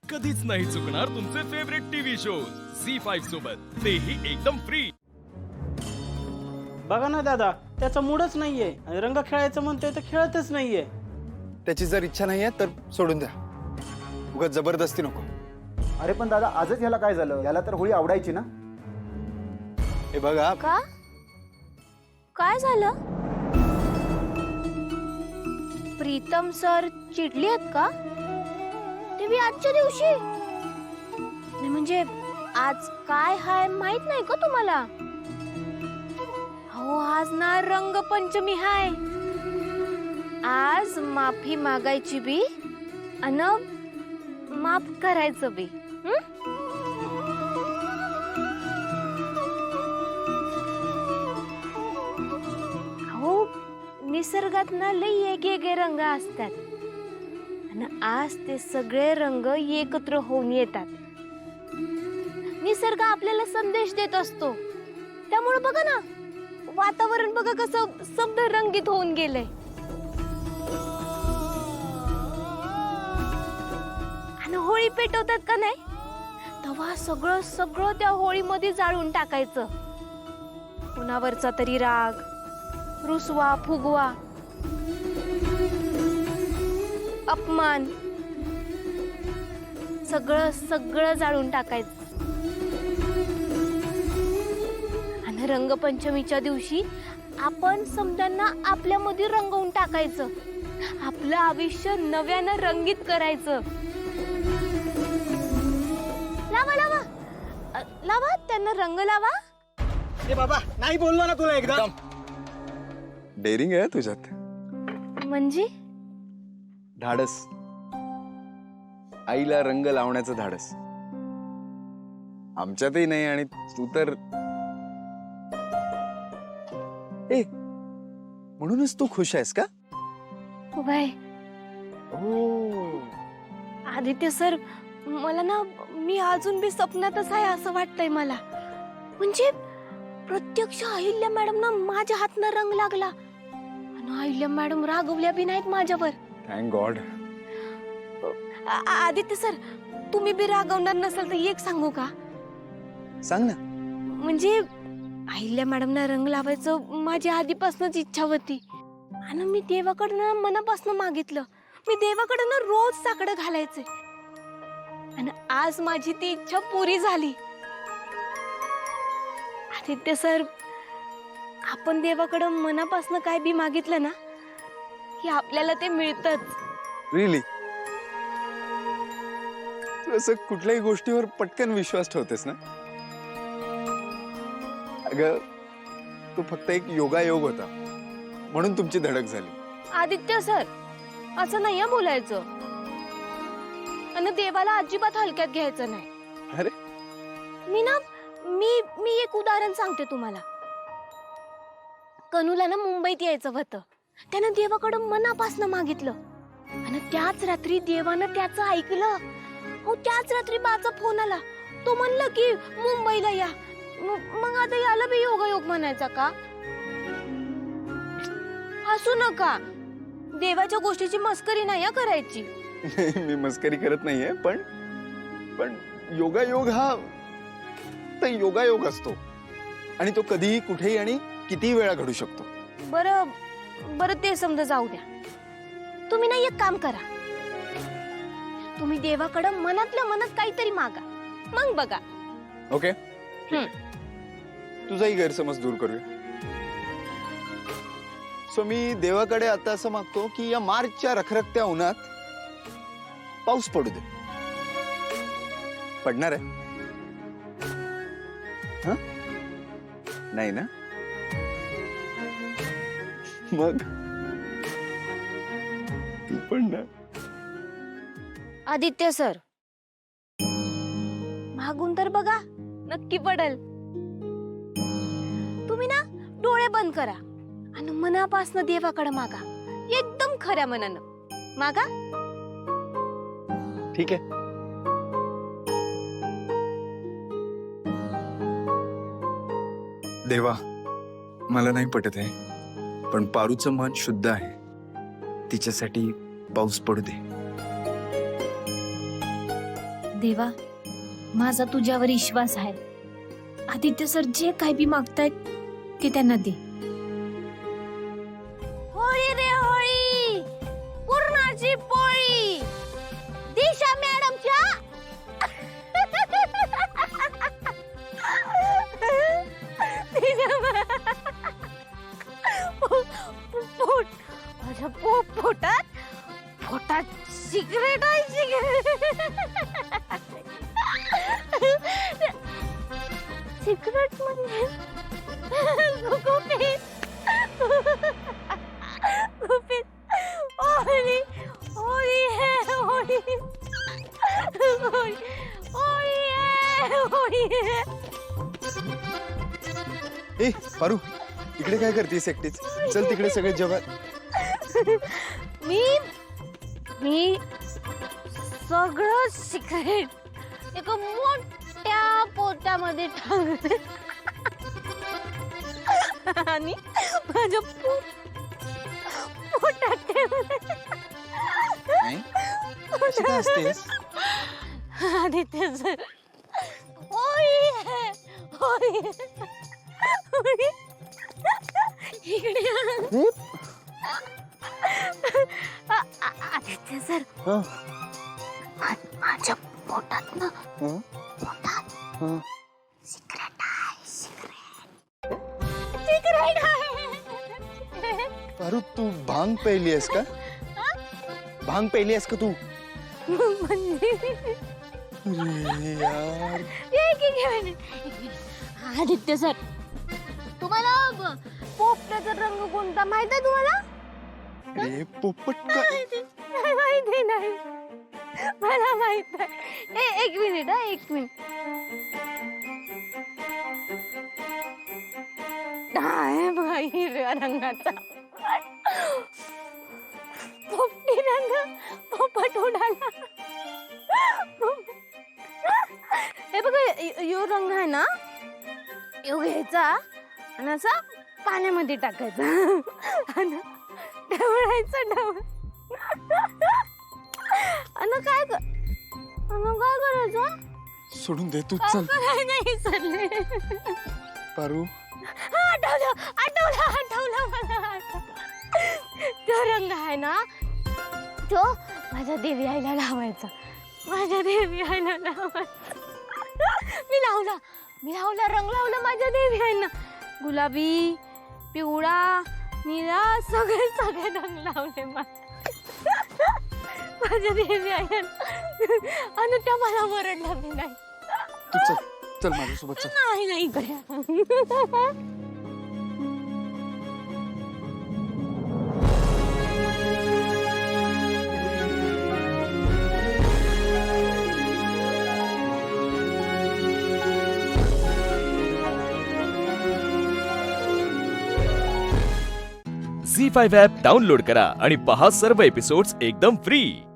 कधीच नाही चुकणार तुमचे फेवरेट टीव्ही शोज झी5 सोबत, तेही एकदम फ्री। बघा ना दादा, त्याचा मूडच नाहीये आणि रंग खेळायचं म्हणतोय तर खेळतच नाहीये। त्याची जर इच्छा नाहीये तर सोडून द्या, उगाच जबरदस्ती नको। अरे पण दादा, आजच ह्याला काय झालं? याला तर होळी आवडायची ना। हे बघा, का काय झालं? प्रीतम सर चिडली आहेत का? ते बी आजच्या दिवशी? नाही म्हणजे आज काय हाय माहित नाही का तुम्हाला? हो, आज ना रंगपंचमी हाय। आज माफी मागायची बी अन माफ करायचं बी। हो, निसर्गात ना लई वेगवेगळे रंग असतात आणि आज ते सगळे रंग एकत्र होऊन येतात। निसर्ग आपल्याला संदेश देत असतो, त्यामुळे बघा ना, वातावरण बघा कसं समद रंगीत होऊन गेलंय। आणि होळी पेटवतात का नाही, तेव्हा सगळं सगळं त्या होळीमध्ये जाळून टाकायचं। कुणावरचा तरी राग, रुसवा फुगवा, अपमान, सगळं सगळं जाळून टाकायचं। आणि रंगपंचमीच्या दिवशी आपण समद्यांना आपल्यामध्ये रंगवून टाकायचं, आपलं आयुष्य नव्यानं रंगीत करायचं। लावा लावा लावा, त्यांना रंग लावा। ए बाबा, नाही बोललो ना तुला एकदा। डेअरिंग आहे तुझ्यात, म्हणजे धाडस, आईला रंग लावण्याचं धाडस। आमच्यातही नाही आणि तू तर म्हणूनच तू खुश आहेस का? बाय हो, आदित्य सर, मला ना, मी अजून बी स्वप्नातच आहे असं वाटतंय मला। म्हणजे प्रत्यक्ष अहिल्या मॅडम ना माझ्या हातनं रंग लागला आणि अहिल्या मॅडम रागवल्या बी नाहीत माझ्यावर। Thank God. आदित्य सर, तुम्ही बी रागवणार नसाल तर एक सांगू का? सांग ना। म्हणजे अहिल्या मॅडमना रंग लावायचं माझी आधीपासूनच इच्छा होती आणि मी देवाकडनं मनापासून मागितलं। मी देवाकडनं रोज साकडं घालायचे आणि आज माझी ती इच्छा पुरी झाली। आदित्य सर, आपण देवाकडं मनापासून काय बी मागितलं ना की आपल्याला ते मिळतच। रिअली? तू असं कुठल्याही गोष्टीवर पटकन विश्वास ठेवतेस ना? अगं, तो फक्त एक योगायोग होता म्हणून तुमची धडक झाली। आदित्य सर, असं नाही हं बोलायचं आणि देवाला अजिबात हलक्यात घ्यायचं नाही। अरे मी एक उदाहरण सांगते तुम्हाला। कनूला ना मुंबईत यायचं होतं, त्यानं देवाकडं मनापासून मागितलं आणि त्याच रात्री देवानं त्याचं ऐकलं। हो, त्याच रात्री बाचा फोन आला, तो म्हणला की मुंबईला या। मग आता याला बी योगायोग म्हणायचा का? हसू नका, देवाच्या गोष्टीची मस्करी नाही करायची। मी मस्करी करत नाहीये, पण योगायोग हा तर योगायोग असतो आणि तो कधीही कुठेही आणि किती वेळा घडू शकतो। बरं ते समजा जाऊ द्या। तुम्ही ना एक काम करा, तुम्ही देवाकडं मनातल्या मनात काहीतरी मागा, मग बघा। ओके, तुझाही गैरसमज दूर करूया। सो मी देवाकडे आता असं मागतो की या मार्चच्या रखरखत्या उन्हात पाऊस पडू दे। पडणार आहे? हा? नाही ना? मग तू पण ना? आदित्य सर, मागून तर बघा, नक्की पडल। तुम्ही ना डोळे बंद करा आणि मनापासून देवाकडे मागा, एकदम खऱ्या मनानं मागा। ठीक आहे। देवा, मला नाही पटत आहे, पण पारूचं मन शुद्ध आहे, तिच्यासाठी पाऊस पडू दे। देवा, माझा तुझ्यावर विश्वास आहे. आदित्य सर जे काही बी मागतायत ते त्यांना दे. होळी रे होळी, पूर्णाची पोळी, दिशा मॅडमच्या माझ्या पोटात सिगरेट आहे, सिगरेट म्हणजे गुपित होळी होळी है होळी होळी होळी है होळी है. ए पारू, इकडे काय करतेस एकटीच? चल तिकडे सगळे जेव्हा. मी सगळं सिक्रेट एका मोठ्या पोटामध्ये टाकले आणि माझ्या पोटात ठेवले. नाही? अशी काय असतेस? आदित्य सर, होळी आहे, होळी आहे, होळी. इकडे आदित्य सर, हं? माझ्या पोटात ना हं? हं? सिक्रेट आहे, सिक्रेट आहे. पारू, तू भांग पेली आहेस का? भांग पेली आहेस का तू? म्हणजे अरे यार. आदित्य सर, तुम्हाला पोपटाचा रंग कोणता माहित आहे तुम्हाला? अरे पोपट का? माहिती नाही, मला माहित आहे. एक मिनिट हा, एक मिनिट. आहे बघा हिरव्या रंगाचा पोपटी रंग, पोपट उडाला. हे बघा, यो रंग आहे ना, यो घ्यायचा आणि असा पाण्यामध्ये टाकायचा आणि ढवळायचं, ढवळ आणि काय करायचं? सोडून दे तू, चल. काय नाही सरले. पारू, आठवलं मला. तो रंग आहे ना, तो माझ्या देवी आईला लावायचा, माझ्या देवी आईला लावायचा. मी लावला रंग लावला माझ्या देवी आईना. गुलाबी, पिवळा, निळा, सगळे रंग लावले माझ्या देवी आईला. आणि त्या मला वरडला बी नाही. तू चल, चल माझ्यासोबत चल. नाही इकडे. झी5 ॲप डाउनलोड करा आणि पहा सर्व एपिसोड्स एकदम फ्री.